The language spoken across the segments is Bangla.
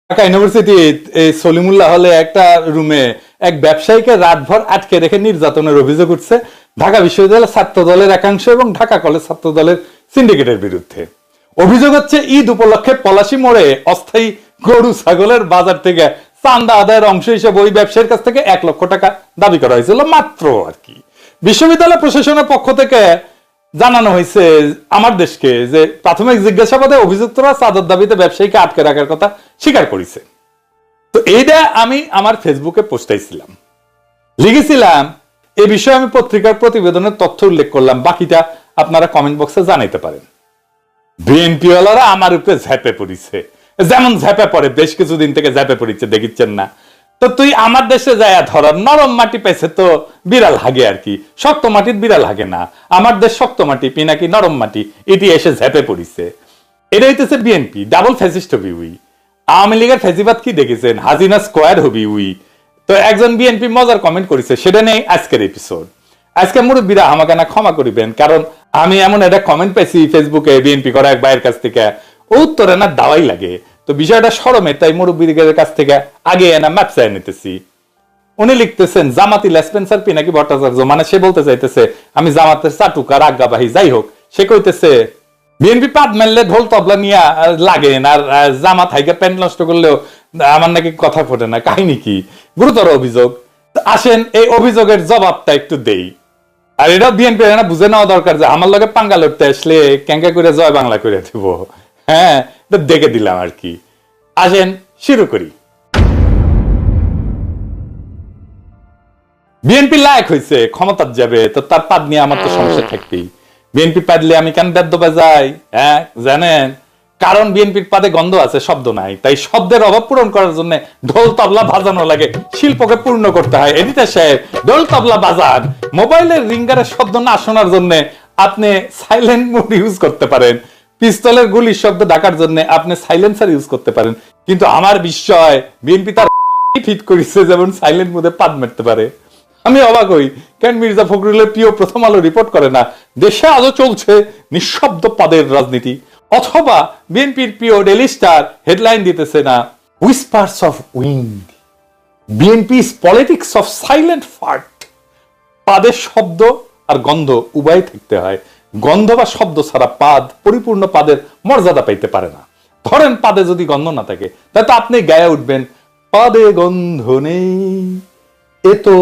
ঢাকা ইউনিভার্সিটি এই সলিমুল্লাহ হলে একটা রুমে এক ব্যবসায়ীকে রাতভর আটকে রেখে নির্যাতনের অভিযোগ উঠছে ঢাকা বিশ্ববিদ্যালয়ের ছাত্র দলের একাংশ এবং ঢাকা কলেজ ছাত্র দলের সিন্ডিকেটের বিরুদ্ধে। অভিযোগ হচ্ছে ঈদ উপলক্ষে পলাশী মোড়ে অস্থায়ী গরু ছাগলের বাজার থেকে চান্দা আদায়ের অংশ হিসেবে ওই ব্যবসায়ীর কাছ থেকে 1 লক্ষ টাকা দাবি করা হয়েছিল মাত্র আর কি। বিশ্ববিদ্যালয় প্রশাসনের পক্ষ থেকে জানানো হয়েছে আমার দেশকে যে প্রাথমিক জিজ্ঞাসাবাদে অভিযুক্তরা চাঁদার দাবিতে ব্যবসায়ীকে আটকে রাখার কথা স্বীকার করেছে। তো এইটা আমি আমার ফেসবুকে পোস্টাইছিলাম, লিখেছিলাম এ বিষয়ে আমি পত্রিকার প্রতিবেদনের তথ্য উল্লেখ করলাম, বাকিটা আপনারা কমেন্ট বক্সে জানাইতে পারেন। বিএনপি ওয়ালারা আমার উপরে ঝাঁপে পড়িছে, যেমন ঝাঁপে পড়ে বেশ কিছুদিন থেকে ঝাঁপে পড়িচ্ছে, দেখিচ্ছেন না? তো তুই আমার দেশে যায় ধরার নরম মাটি পাইছে তো বিড়াল হাগে আর কি, শক্ত মাটির বিড়াল হাগে না। আমার দেশ শক্ত মাটি পিনাকি নরম মাটি, এটি এসে ঝেপে পড়িছে। এটা হইতেছে BNP, double fascist hobby we. Awami লীগের ফ্যাসিবাদ কি দেখেছেন? Hasina square hobby we. তো একজন বিএনপি মজার কমেন্ট করেছে, সেটা নেই আজকের এপিসোড। আজকে মুরব্বীরা আমাকে না ক্ষমা করিবেন, কারণ আমি এমন একটা কমেন্ট পাইছি ফেসবুকে বিএনপি করা এক ভাইয়ের কাছ থেকে, উত্তরে না দাওয়াই লাগে। তো বিষয়টা শরমের, তাই মুরব্বীদের কাছ থেকে আগে এনা ম্যাপ চাই নিতেছি। উনি লিখতেছেন জামাতি লেসপেন্সার পিনাকি ভট্টাচার্য, মানে সে বলতে চাইতেছে আমি জামাতের চাটুকার আজ্ঞাবাহী। যাই হোক, সে কইতেছে বিএনপি পাদ মারলে ঢোল তবলা নিয়ে লাগেন, আর জামাত হাইকে প্যান্ট নষ্ট করলেও আমার নাকি কথা ফোটে না। কাহিনী কি? গুরুতর অভিযোগ। আসেন এই অভিযোগের জবাবটা একটু দেই। আর এটা বিএনপি না বুঝে নেওয়া দরকার যে আমার লগে পাঙ্গা লড়তে আসলে ক্যাঙ্কা করে জয় বাংলা করে দেব। হ্যাঁ, এটা দেখে দিলাম আর কি। আসেন শুরু করি। বিএনপি লায়ক হয়েছে, ক্ষমতার যাবে, তো তার পাদ নিয়ে আমার তো সমস্যা থাকবেই। বিএনপি পাদলে আমি কেন বেদ্য বাজাই? হ্যাঁ জানেন, কারণ বিএনপির পাদে গন্ধ আছে, শব্দ নাই। তাই শব্দের অভাব পূরণ করার জন্য ঢোল তবলা বাজানো লাগে, শিল্পকে পূর্ণ করতে হয়। এডিটর সাহেব, ঢোল তবলা বাজান। মোবাইলের রিঙ্গারের শব্দ না শোনার জন্য আপনি সাইলেন্ট মোড ইউজ করতে পারেন। পিস্তলের গুলির শব্দ ঢাকার জন্য আপনি সাইলেন্সার ইউজ করতে পারেন। কিন্তু আমার বিস্ময়, বিএনপি তার ফিট করেছে যেমন সাইলেন্ট মোডে পাদ মারতে পারে। আমি অবাক হই, কেন মির্জা ফখরুলের প্রিয় প্রথম আলো রিপোর্ট করে না দেশে আজও চলছে নিঃশব্দ পাদের রাজনীতি, অথবা বিএনপির প্রিয় ডেইলি স্টার হেডলাইন দিতেছে না whispers of wind, BNP's politics of silent fart. পাদের শব্দ আর গন্ধ উভয় থাকতে হয়। গন্ধ বা শব্দ ছাড়া পাদ পরিপূর্ণ পাদের মর্যাদা পাইতে পারে না। ধরেন পাদে যদি গন্ধ না থাকে, তাহলে তো আপনি গায়ে উঠবেন পাদে গন্ধ নেই, এ তো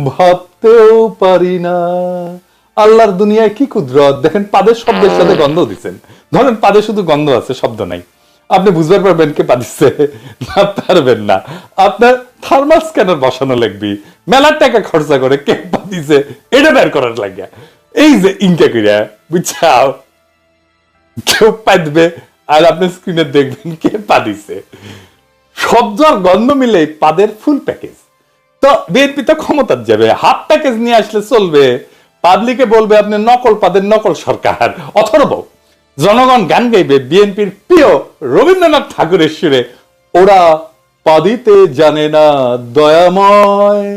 ভাবতেও পারি না। আল্লাহর দুনিয়ায় কি কুদরত! দেখেন পাদের শব্দের সাথে গন্ধ দিচ্ছেন। ধরেন পাদে শুধু গন্ধ আছে, শব্দ নাই, আপনি বুঝতে পারবেন কে পাদিচ্ছে না? পারবেন না। আপনার থার্মাল স্ক্যানার বসানো লাগবে, মেলার টাকা খরচা করে কে পাদিছে এটা বের করার লাগে। এই যে ইনকা কইরা বুঝছাও, কেউ পাদবে আর আপনি স্ক্রিনে দেখবেন কে পাদিছে। শব্দ আর গন্ধ মিলে পাদের ফুল প্যাকেজ। তো বিএনপি তো ক্ষমতার যাবে, হাফ প্যাকেজ নিয়ে আসলে চলবে? পাবলিকে বলবে আপনি নকল পাদের নকল সরকার। অথর্ব জনগণ গান গাইবে বিএনপির প্রিয় রবীন্দ্রনাথ ঠাকুরের সুরে, ওরা পাদিতে জানে না দয়াময়।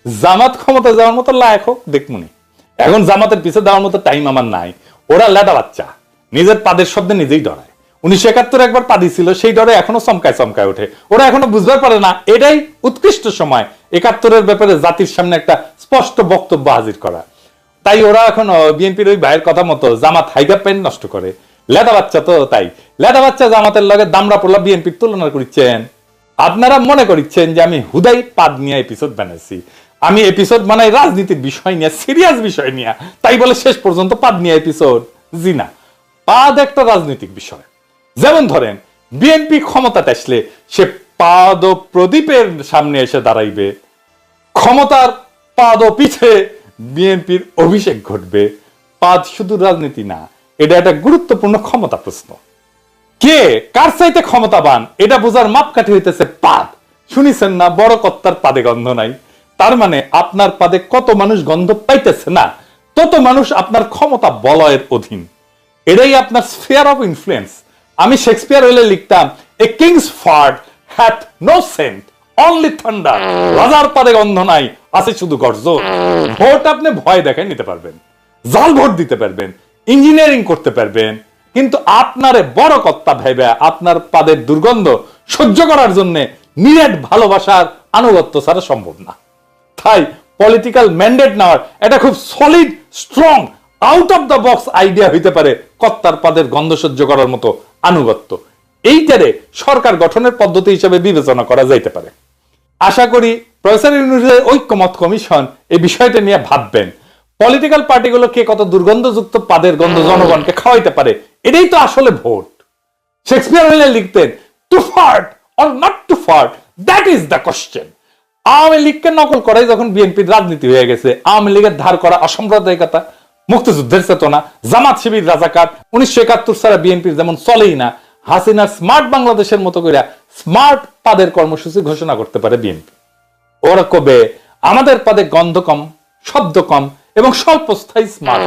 জামাত ক্ষমতা যাওয়ার মতো লায়ক হোক দেখমুনি, এখন জামাতের পিছে দেওয়ার মতো টাইম আমার নাই। ওরা লেদা বাচ্চা, নিজের পাদের শব্দে নিজেই ডরায়। 1971 একবার পাদি ছিল, সেই ডরে এখনো চমকায় চমকায় ওঠে। ওরা এখনো বুঝতে পারে না এটাই উৎকৃষ্ট সময় 71-এর ব্যাপারে জাতির সামনে একটা স্পষ্ট বক্তব্য হাজির করা। তাই ওরা এখনো বিএনপির ওই ভাইয়ের কথা মতো জামাত হাইগা প্যান্ট নষ্ট করে। লেদা বাচ্চা তো, তাই লেদা বাচ্চা জামাতের লগে দামরা পোলা বিএনপির তুলনা করছেন। আপনারা মনে করছেন যে আমি হুদাই পাদ নিয়ে এপিসোড বানাইছি। আমি এপিসোড বানাই রাজনীতির বিষয় নিয়ে, সিরিয়াস বিষয় নিয়ে, তাই বলে শেষ পর্যন্ত পাদ নিয়ে এপিসোড? জি না, পাদ একটা রাজনৈতিক বিষয়। যেমন ধরেন বিএনপি ক্ষমতাতে আসলে সে পাদ প্রদীপের সামনে এসে দাঁড়াইবে, ক্ষমতার পাদ পিছে বিএনপির অভিষেক ঘটবে। পাদ শুধু রাজনীতি না, এটা একটা গুরুত্বপূর্ণ ক্ষমতা প্রশ্ন। কে কার চাইতে ক্ষমতাবান এটা বোঝার মাপকাঠি হইতেছে পাদ। শুনিছেন না, বড় কর্তার পাদে গন্ধ নাই। তার মানে আপনার পাদে কত মানুষ গন্ধ পাইতেছে না, তত মানুষ আপনার ক্ষমতা বলয়ের অধীন। এটাই আপনার স্ফিয়ার অফ ইনফ্লুয়েন্স। আমি শেক্সপিয়ার হলে লিখতাম a king's fart hath no scent only thunder. রাজার পাদে গন্ধ নাই, আছে শুধু গর্জন। ভোট আপনি ভয় দেখায় নিতে পারবেন, জাল ভোট দিতে পারবেন, ইঞ্জিনিয়ারিং করতে পারবেন, কিন্তু আপনারে বড় কর্তা ভেবে আপনার পাদের দুর্গন্ধ সহ্য করার জন্য নিরেট ভালোবাসার আনুগত্য ছাড়া সম্ভব না। তাই পলিটিক্যাল ম্যান্ডেট নেওয়ার এটা খুব solid strong out of the box idea হইতে পারে কর্তার পাদের গন্ধ সহ্য করার মতো আনুগত্য। এইটারে সরকার গঠনের পদ্ধতি হিসেবে বিবেচনা করা যাইতে পারে। আশা করি প্রফেসর ইউনূসের ঐক্যমত কমিশন এই বিষয়টা নিয়ে ভাববেন। পলিটিক্যাল পার্টিগুলো কে কত দুর্গন্ধযুক্ত পাদের গন্ধ জনগণকে খাওয়াইতে পারে, এটাই তো আসলে ভোট। শেক্সপিয়ার হইলে লিখতেন, to fart or not to fart, that is the question. Awami লীগকে নকল করাই যখন বিএনপির রাজনীতি হয়ে গেছে, আওয়ামী লীগের ধার করা অসাম্প্রদায়িকতা, মুক্তিযুদ্ধের চেতনা, জামাত শিবির রাজাকার, 1971 ছাড়া বিএনপির যেমন চলেই না, হাসিনার স্মার্ট বাংলাদেশের মতো করে স্মার্ট পাদের কর্মসূচি ঘোষণা করতে পারে বিএনপি। ওরা কবে আমাদের পাদে গন্ধ কম, শব্দ কম এবং স্বল্পস্থায়ী স্মার্ট।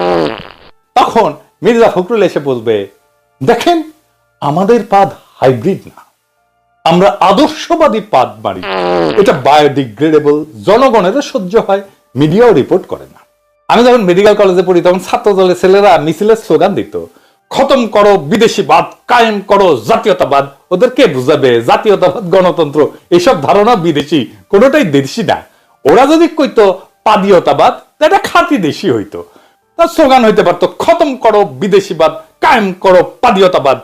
তখন মির্জা ফখরুল এসে বলবে, দেখেন আমাদের পাদ হাইব্রিড না, আমরা আদর্শবাদী পাদ মারি, এটা বায়োডিগ্রেডেবল, জনগণেরও সহ্য হয়, মিডিয়াও রিপোর্ট করে না। আমি যখন মেডিকেল কলেজে পড়ি তখন ছাত্র দলের ছেলেরা মিছিলের স্লোগান দিত, খতম করো বিদেশিবাদ, কায়েম করো জাতীয়তাবাদ। ওদের কে বুঝাবে জাতীয়তাবাদ, গণতন্ত্র এসব ধারণা বিদেশি, কোনোটাই দেশি না। ওরা যদি কইতো পাদীয়তাবাদ, এটা খাঁটি দেশি হইতো। তার স্লোগান হইতে পারতো খতম করো বিদেশিবাদ, কায়েম করো পাদীয়তাবাদ,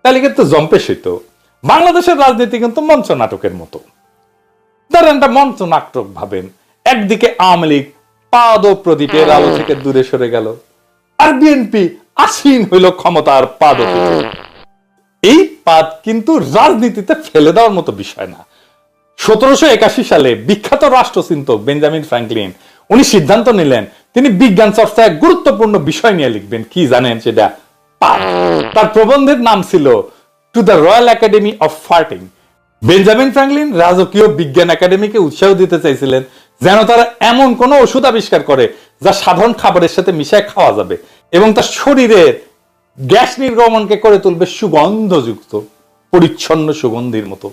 তাহলে কিন্তু জম্পেশ হইতো। বাংলাদেশের রাজনীতি কিন্তু মঞ্চ নাটকের মতো। ধরেন একটা মঞ্চ নাটক ভাবেন, একদিকে আওয়ামী লীগ পাদ ও প্রদীপের আলো থেকে দূরে সরে গেল, আর বিএনপি আসীন হইল ক্ষমতার পাদ। এই পাদ কিন্তু রাজনীতিতে ফেলে দেওয়ার মতো বিষয় না। 1781 সালে বিখ্যাত রাষ্ট্রচিন্তক বেঞ্জামিন ফ্র্যাঙ্কলিন উনি সিদ্ধান্ত নিলেন তিনি বিজ্ঞান চর্চায় গুরুত্বপূর্ণ বিষয় নিয়ে লিখবেন। কি জানেন সেটা? পাদ। তার প্রবন্ধের নাম ছিল to the royal academy of ফার্টিং। Benjamin Franklin রাজকীয় বিজ্ঞান একাডেমিকে উৎসাহ দিতে চাইছিলেন যেন তারা এমন কোন ওষুধ আবিষ্কার করে যা সাধারণ খাবারের সাথে মিশায় খাওয়া যাবে এবং তার শরীরের গ্যাস নির্গমনকে করে তুলবে সুগন্ধযুক্ত, পরিচ্ছন্ন সুগন্ধির মতো।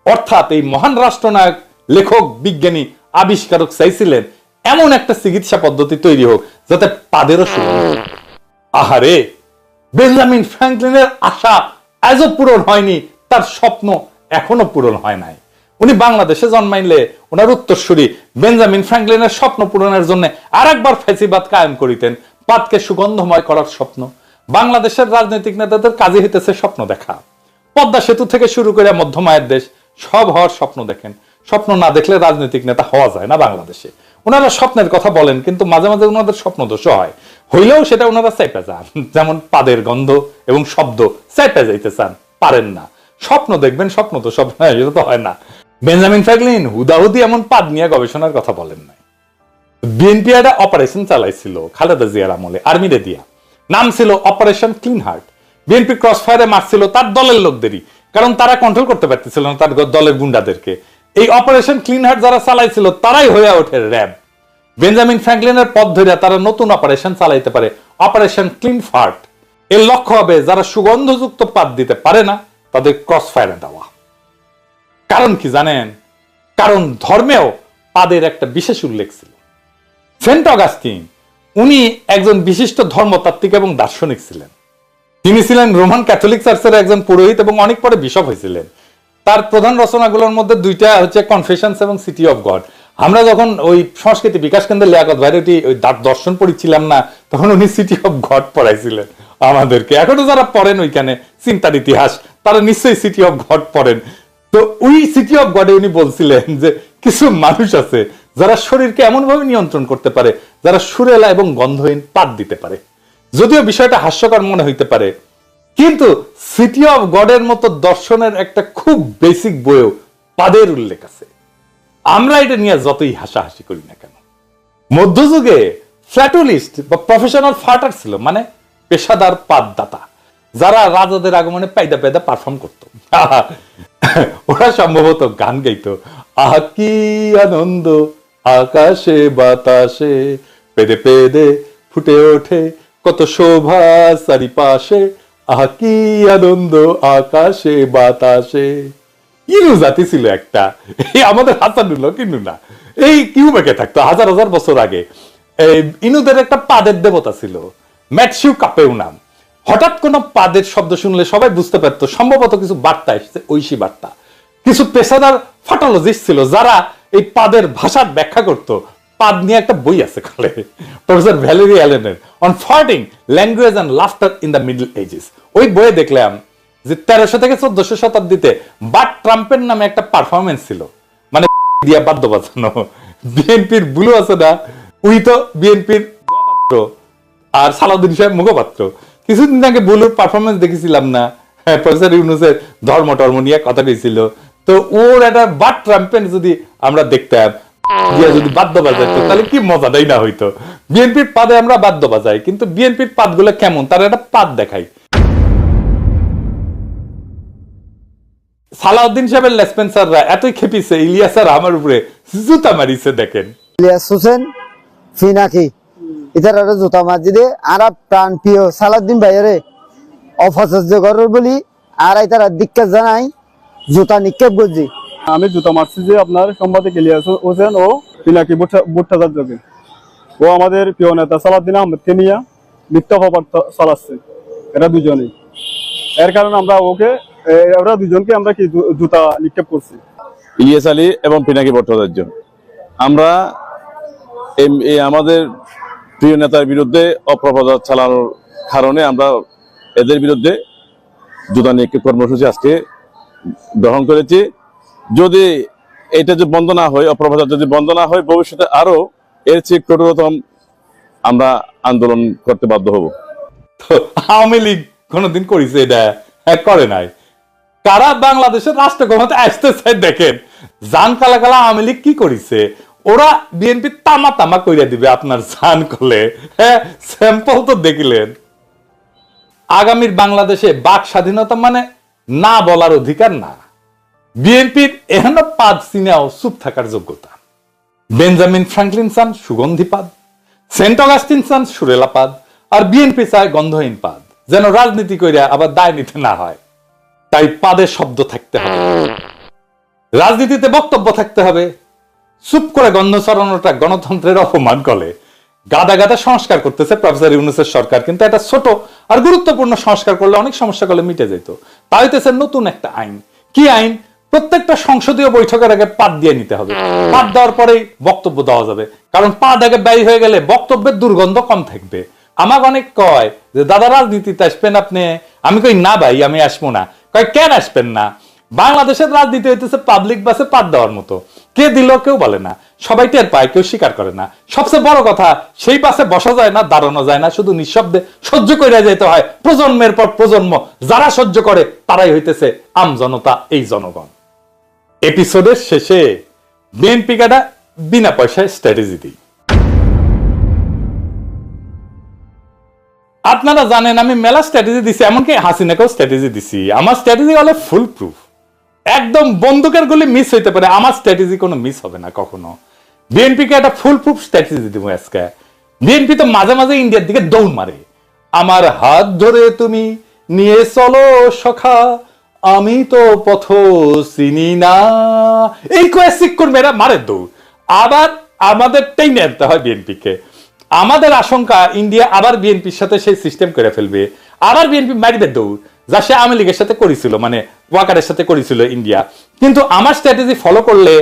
অর্থাৎ এই মহান রাষ্ট্রনায়ক, লেখক, বিজ্ঞানী, আবিষ্কারক চাইছিলেন এমন একটা চিকিৎসা পদ্ধতি তৈরি হোক যাতে পাদেরও সুগন্ধ। আহারে, বেঞ্জামিন ফ্র্যাঙ্কলিনের আশা আজও পূরণ হয়নি, তার স্বপ্ন এখনো পূরণ হয় নাই। উনি বাংলাদেশে জন্মাইলে ওনার উত্তরসূরি বেঞ্জামিন ফ্র্যাঙ্কলিনের স্বপ্ন পূরণের জন্য আরেকবার ফ্যাসিবাদ কায়েম করিতেন। পাদকে সুগন্ধময় করার স্বপ্ন। বাংলাদেশের রাজনৈতিক নেতাদের কাজে হইতেছে স্বপ্ন দেখা। পদ্মা সেতু থেকে শুরু করে মধ্যমায়ের দেশ সব হওয়ার স্বপ্ন দেখেন। স্বপ্ন না দেখলে রাজনৈতিক নেতা হওয়া যায় না বাংলাদেশে। ওনারা স্বপ্নের কথা বলেন কিন্তু মাঝে মাঝে ওনাদের স্বপ্ন দোষ হয়, হইলেও সেটা ওনারা চাইতে চান। যেমন পাদের গন্ধ এবং শব্দ চাইতে যাইতে চান, পারেন না। স্বপ্ন দেখবেন, স্বপ্ন তো সব এটা তো হয় না। বেঞ্জামিন ফ্র্যাঙ্কলিন হুদাহুদি এমন পাদ নিয়ে গবেষণার কথা বলেন নাই। বিএনপি একটা অপারেশন চালাইছিল খালেদা জিয়ার আমলে আর্মিরে দিয়া, নাম ছিল operation clean heart. BNP cross ফায়ারে মারছিল তার দলের লোকদেরই, কারণ তারা কন্ট্রোল করতে পারতেছিল না তার দলের গুন্ডাদেরকে। এই অপারেশন ক্লিন হার্ট যারা চালাইছিল তারাই হয়ে ওঠে র্যাব। বেঞ্জামিন ফ্র্যাঙ্কলিনের পথ ধরে তারা নতুন অপারেশন চালাইতে পারে, অপারেশন ক্লিন ফার্ট। এর লক্ষ্য হবে যারা সুগন্ধযুক্ত পাদ দিতে পারে না তাদের ক্রস ফায়ারে দেওয়া। কারণ কি জানেন? কারণ ধর্মেও পাদের একটা বিশেষ উল্লেখ ছিল। সেন্ট অগাস্টিন উনি একজন বিশিষ্ট ধর্মতাত্ত্বিক এবং দার্শনিক ছিলেন। তিনি ছিলেন রোমান ক্যাথলিক চার্চের একজন পুরোহিত এবং অনেক পরে বিশপ হয়েছিলেন। তার প্রধান রচনাগুলোর মধ্যে দুইটা হচ্ছে কনফেশনস এবং সিটি অফ গড। আমরা যখন ওই সংস্কৃতি বিকাশ কেন্দ্রে লিয়াকত ভাইরটি ওই দর্শন পড়িছিলাম না, তখন উনি সিটি অফ গড পড়াইছিলেন আমাদেরকে। এখনো যারা পড়েন ওইখানে চিন্তার ইতিহাস, তারা নিশ্চয়ই সিটি অফ গড পড়েন। তো ওই সিটি অফ গডে উনি বলছিলেন যে কিছু মানুষ আছে যারা শরীরকে এমন ভাবে নিয়ন্ত্রণ করতে পারে, যারা সুরেলা এবং গন্ধহীন পাদ দিতে পারে। যদিও বিষয়টা হাস্যকর মনে হইতে পারে, কিন্তু সিটি অফ গডের মতো দর্শনের একটা খুব বেসিক বইও পাদের উল্লেখ আছে। আমরা এটা নিয়ে যতই হাসাহাসি করি না কেন, মধ্যযুগে ফ্ল্যাটুলিস্ট বা প্রফেশনাল ফার্টার ছিল, মানে পেশাদার পাদদাতা, যারা রাজাদের আগমনে পায়দা পায়দা পারফর্ম করত। ওরা সম্ভবত গান গাইতো, আহা কি আনন্দ আকাশে বাতাসে, পেদে পেদে ফুটে ওঠে কত শোভা চারিপাশে, আহা কি আনন্দ আকাশে বাতাসে। ইনু জাতি ছিল একটা, এই আমাদের হাসানুল্লাহ কিন্তু না, এই কিউবেকে থাকতো হাজার হাজার বছর আগে। ইনুদের একটা পাদের দেবতা ছিল, ম্যাটসিউ কাপেউ নাম। হঠাৎ কোনো পাদের শব্দ শুনলে সবাই বুঝতে পারতো সম্ভবত কিছু বার্তা এসেছে, ঐশী বার্তা। কিছু পেশাদার ফাটোলজিস্ট ছিল যারা এই পাদের ভাষার ব্যাখ্যা করত। পাদ নিয়ে একটা বই আছে কালে প্রফেসর ভ্যালেরি অ্যালেনের on farting language and laughter in the Middle Ages. ওই বইয়ে দেখলাম যে 1300 থেকে 1400 শতাব্দীতে বাট ট্রাম্পের নামে একটা পারফরমেন্স ছিল, মানে দিয়া বাদ্য বাজানো। বিএনপির বুলু আছে না, উই তো বিএনপির আর সালাউদ্দিন সাহেব মুখপাত্র। কিছুদিন আগে বুলুর পারফরমেন্স দেখেছিলাম না, প্রফেসর ইউনূসের ধর্ম টর্ম নিয়ে কথা হয়েছিল। তো ওর একটা বাট ট্রাম্পেন যদি আমরা দেখতাম দিয়া যদি বাদ্য বাজাইতো তাহলে কি মজাটাই না হইতো। বিএনপির পাদে আমরা বাদ্য বাজাই, কিন্তু বিএনপির পাদগুলো কেমন তার একটা পাদ দেখাই। সালাউদ্দিন সাহেবের লেসপেন্সাররা এতই খেপিছে ইলিয়াস আর আমার উপরে জুতা মারিছে। দেখেন ইলিয়াস হোসেন ফিনাকি ইতার জুতা মারি দে আর প্রাণ প্রিয় সালাউদ্দিন ভাইয়েরে অপচর্য করার বলি আর তারা দিক্কাত জানাই জুতা নিক্ষেপ করছি। আমি জুতা মারছি যে আপনার সাংবাদিক ইলিয়াস হোসেন ও পিনাকি ভট্টাচার্যকে। ও আমাদের প্রিয় নেতা সালাউদ্দিন আহমেদকে নিয়ে মিথ্যা অপবাদ চালাচ্ছে, এরা দুজনেই। এর কারণে আমরা ওরা দুজনকে আমরা কি জুতা নিক্ষেপ করছি। ইলিয়াস আলী এবং পিনাকি ভট্টাচার্য, আমরা আমাদের প্রিয় নেতার বিরুদ্ধে অপপ্রচার চালানোর কারণে আমরা এদের বিরুদ্ধে জুতা নিক্ষেপ কর্মসূচি আজকে গ্রহণ করেছি। যদি এটা যে বন্ধ না হয়, অপপ্রচার যদি বন্ধ না হয়, ভবিষ্যতে আরো এর চেয়ে কঠোরতম আমরা আন্দোলন করতে বাধ্য হব। আওয়ামী লীগ কোনদিন করেছে এটা? করে নাই। কারা বাংলাদেশের রাষ্ট্র ক্ষমতা আসতে চায় দেখেন, জান কালা কালা আওয়ামী লীগ কি করেছে, ওরা বিএনপি তামা তামা কইরা দিবে আপনার জান করলে। হ্যাঁ, স্যাম্পল তো দেখিলেন। আগামীর বাংলাদেশে বাক স্বাধীনতা মানে না বলার অধিকার না। বিএনপির এহেন পাদ চিনাও চুপ থাকার যোগ্যতা। বেঞ্জামিন ফ্রাঙ্কলিন চান সুগন্ধি পাদ, সেন্ট অগাস্টিন চান সুরেলা পাদ, আর বিএনপি চায় গন্ধহীন পাদ, যেন রাজনীতি কইরা আবার দায় নিতে না হয়। তাই পাদের শব্দ থাকতে হবে, রাজনীতিতে বক্তব্য থাকতে হবে। চুপ করে গন্ধ ছড়ানোটা গণতন্ত্রের অপমান করে। গাদা গাদা সংস্কার করতেছে প্রফেসর ইউনূসের সরকার, কিন্তু একটা ছোট আর গুরুত্বপূর্ণ সংস্কার করলে অনেক সমস্যা করলে মিটে যেত। তা হইতেছে নতুন একটা আইন। কি আইন? প্রত্যেকটা সংসদীয় বৈঠকের আগে পাদ দিয়ে নিতে হবে। পাদ দেওয়ার পরেই বক্তব্য দেওয়া যাবে, কারণ পাদ আগে ব্যয় হয়ে গেলে বক্তব্যের দুর্গন্ধ কম থাকবে। আমার অনেক কয় যে দাদা রাজনীতিতে আসবেন আপনি? আমি কই না ভাই, আমি আসবো না। কয় কেন আসবেন না? বাংলাদেশের রাজনীতি হইতেছে পাবলিক বাসে পাদ দেওয়ার মতো, কে দিল কেউ বলে না, সবাই টের পায়, কেউ স্বীকার করে না। সবচেয়ে বড় কথা, সেই পাশে বসা যায় না, দাঁড়ানো যায় না, শুধু নিঃশব্দে সহ্য করে যেতে হয় প্রজন্মের পর প্রজন্ম। যারা সহ্য করে তারাই হইতেছে আম জনতা, এই জনগণ। এপিসোডের শেষে বিএনপি কাটা বিনা পয়সায় স্ট্র্যাটেজি দিই। আপনারা জানেন আমি মেলা স্ট্র্যাটেজি দিছি, এমনকি হাসিনাকেও স্ট্র্যাটেজি দিছি। আমার স্ট্র্যাটেজি হলো ফুল প্রুফ, একদম বন্দুকের গুলি মিস হইতে পারে, আমার স্ট্র্যাটেজি কোনো মিস হবে না কখনো। বিএনপিকে একটা ফুল প্রুফ স্ট্র্যাটেজি দিব আজকে। বিএনপি তো মাঝে মাঝে ইন্ডিয়ার দিকে দৌড় মারে, আমার হাত ধরে তুমি নিয়ে চলো সখা, আমি তো পথ চিনি না, এই কোয়েসিক করবে, এরা মারে দৌড়। আবার আমাদের টেনে আনতে হয় বিএনপিকে। আমাদের আশঙ্কা ইন্ডিয়া আবার বিএনপির সাথে সেই সিস্টেম করে ফেলবে, আবার বিএনপি মারিবে দৌড়, যা সে আওয়ামী লীগের সাথে করেছিল, মানে ওয়াকারের সাথে করেছিল ইন্ডিয়া। কিন্তু আমার স্ট্র্যাটেজি ফলো করলে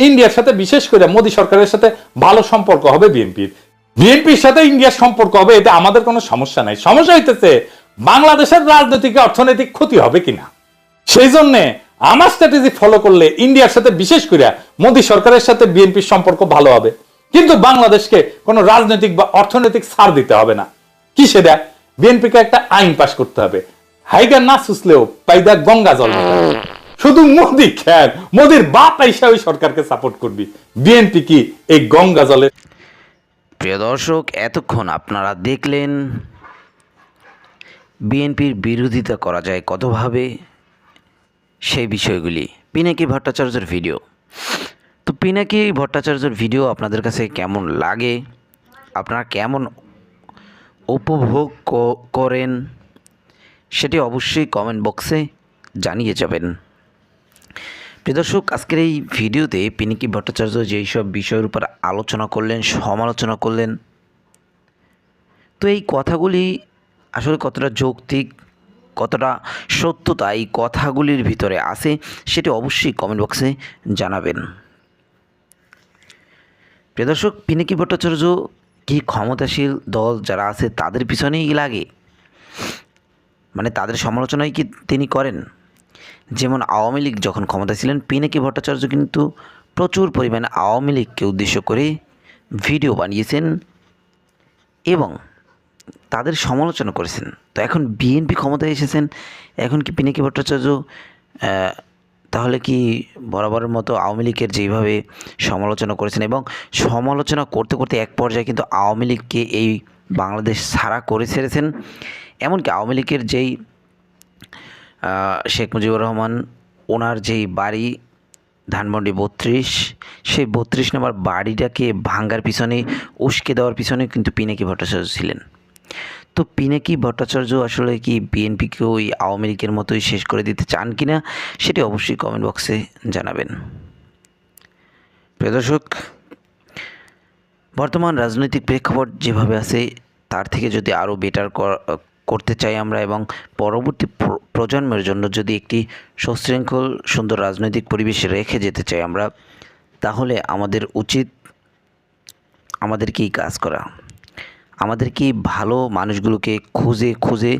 ইন্ডিয়ার সাথে, বিশেষ করে মোদী সরকারের সাথে ভালো সম্পর্ক হবে বিএনপির। বিএনপির সাথে ইন্ডিয়ার সম্পর্ক হবে, এটা আমাদের কোনো সমস্যা নাই। সমস্যা হইতেছে বাংলাদেশের রাজনৈতিক অর্থনৈতিক ক্ষতি হবে কিনা। সেই জন্য আমার স্ট্র্যাটেজি ফলো করলে ইন্ডিয়ার সাথে, বিশেষ করে মোদী সরকারের সাথে বিএনপির সম্পর্ক ভালো হবে, কিন্তু বাংলাদেশকে কোনো রাজনৈতিক বা অর্থনৈতিক ছাড় দিতে হবে না। কি সেটা? বিএনপিকে একটা আইন পাশ করতে হবে, হাইগা না সুসলেও পাইদা গঙ্গা জল। শুধু মোদী খেয়াল, মোদীর বাপ আইসা ওই সরকারকে সাপোর্ট করবি, বিএনপি কি এই গঙ্গা জলে। প্রিয় দর্শক, এতক্ষণ আপনারা দেখলেন বিএনপির বিরোধিতা করা যায় কতভাবে, সেই বিষয়গুলি পিনাকি ভট্টাচার্যের ভিডিও। তো পিনাকি ভট্টাচার্যের ভিডিও আপনাদের কাছে কেমন লাগে, আপনারা কেমন উপভোগ করেন, সেটি অবশ্যই কমেন্ট বক্সে জানিয়ে যাবেন। প্রিয় দর্শক, আজকের এই ভিডিওতে পিনাকি ভট্টাচার্য যেই সব বিষয়ের উপর আলোচনা করলেন, সমালোচনা করলেন, তো এই কথাগুলি আসলে কতটা যৌক্তিক, কতটা সত্যতা এই কথাগুলির ভিতরে আছে সেটি অবশ্যই কমেন্ট বক্সে জানাবেন। প্রিয় দর্শক, পিনাকি ভট্টাচার্য কি ক্ষমতাশীল দল যারা আছে তাদের পিছনেই লাগে, মানে তাদের সমালোচনাই কি তিনি করেন? যেমন আওয়ামী লীগ যখন ক্ষমতা ছিলেন, পিনাকি ভট্টাচার্য কিন্তু প্রচুর পরিমাণে আওয়ামী লীগকে উদ্দেশ্য করে ভিডিও বানিয়েছেন এবং তাদের সমালোচনা করেছেন। তো এখন বিএনপি ক্ষমতায় এসেছেন, এখন কি পিনাকি ভট্টাচার্য তাহলে কি বরাবরের মতো আওয়ামী লীগের যেইভাবে সমালোচনা করেছেন এবং সমালোচনা করতে করতে এক পর্যায়ে কিন্তু আওয়ামী লীগকে এই বাংলাদেশ ছাড়া করে ছেড়েছেন। এমনকি আওয়ামী লীগের যেই শেখ মুজিবুর রহমান ওনার যেই বাড়ি ধানমন্ডি 32, সেই 32 নম্বর বাড়িটাকে ভাঙ্গার পিছনে, উস্কে দেওয়ার পিছনে কিন্তু পিনাকি ভট্টাচার্য ছিলেন। তো পিনাকি ভট্টাচার্য আসলে কি বিএনপিকে ওই আওয়ামী লীগের মতোই শেষ করে দিতে চান কি না সেটি অবশ্যই কমেন্ট বক্সে জানাবেন। প্রিয় দর্শক, বর্তমান রাজনৈতিক প্রেক্ষাপট যেভাবে আছে তার থেকে যদি আরও বেটার করতে চাই আমরা এবং পরবর্তী প্রজন্মের জন্য যদি একটি সুশৃঙ্খল সুন্দর রাজনৈতিক পরিবেশ রেখে যেতে চাই আমরা, তাহলে আমাদের উচিত আমাদেরকেই কাজ করা, আমাদেরকে ভালো মানুষগুলোকে খুঁজে খুঁজে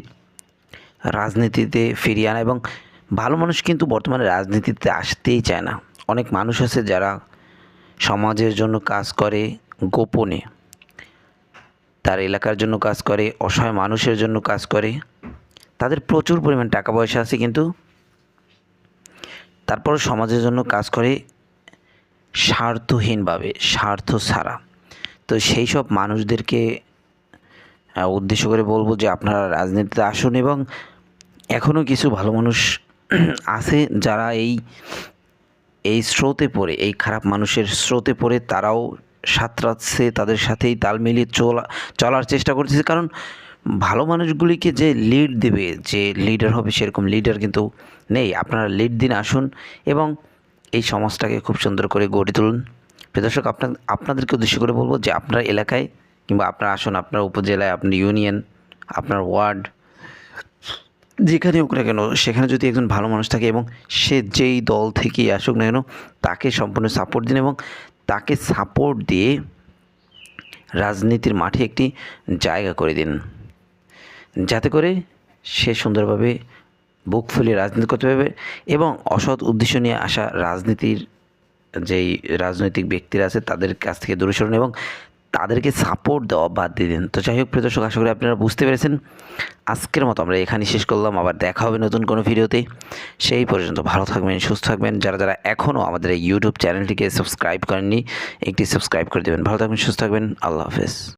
রাজনীতিতে ফিরিয়ে আনা। এবং ভালো মানুষ কিন্তু বর্তমানে রাজনীতিতে আসতেই চায় না। অনেক মানুষ আছে যারা সমাজের জন্য কাজ করে গোপনে, তার এলাকার জন্য কাজ করে, অসহায় মানুষের জন্য কাজ করে, তাদের প্রচুর পরিমাণ টাকা পয়সা আছে কিন্তু তারপর সমাজের জন্য কাজ করে স্বার্থহীনভাবে, স্বার্থ ছাড়া। তো সেই সব মানুষদেরকে উদ্দেশ্য করে বলবো যে আপনারা রাজনীতিতে আসুন এবং এখনও কিছু ভালো মানুষ আছে যারা এই স্রোতে পড়ে, এই খারাপ মানুষের স্রোতে পড়ে তারাও সাঁতরাচ্ছে, তাদের সাথেই তাল মিলিয়ে চলার চেষ্টা করতেছে। কারণ ভালো মানুষগুলিকে যে লিড দেবে, যে লিডার হবে, সেরকম লিডার কিন্তু নেই। আপনারা লিড দিন, আসুন এবং এই সমাজটাকে খুব সুন্দর করে গড়ে তুলুন। প্রিয় দর্শক, আপনাদেরকে উদ্দেশ্য করে বলবো যে আপনার এলাকায় কিংবা আপনার আসুন, আপনার উপজেলায়, আপনার ইউনিয়ন, আপনার ওয়ার্ড, যেখানে হোক না কেন, সেখানে যদি একজন ভালো মানুষ থাকে এবং সে যেই দল থেকেই আসুক না কেন তাকে সম্পূর্ণ সাপোর্ট দিন এবং তাকে সাপোর্ট দিয়ে রাজনীতির মাঠে একটি জায়গা করে দিন, যাতে করে সে সুন্দরভাবে বুক ফুলিয়ে রাজনীতি করতে পারবে এবং অসৎ উদ্দেশ্য নিয়ে আসা যেই রাজনৈতিক ব্যক্তিরা আছে তাদের কাছ থেকে দূরে সরুন এবং তাদেরকে সাপোর্ট দেওয়া বাদ দিয়ে দিন। তো যাই হোক প্রিয় দর্শক, আশা করি আপনারা বুঝতে পেরেছেন। আজকের মতো আমরা এখানেই শেষ করলাম, আবার দেখা হবে নতুন কোনো ভিডিওতে। সেই পর্যন্ত ভালো থাকবেন, সুস্থ থাকবেন। যারা এখনও আমাদের এই ইউটিউব চ্যানেলটিকে সাবস্ক্রাইব করেননি, একটি সাবস্ক্রাইব করে দেবেন। ভালো থাকবেন, সুস্থ থাকবেন। আল্লাহ হাফেজ।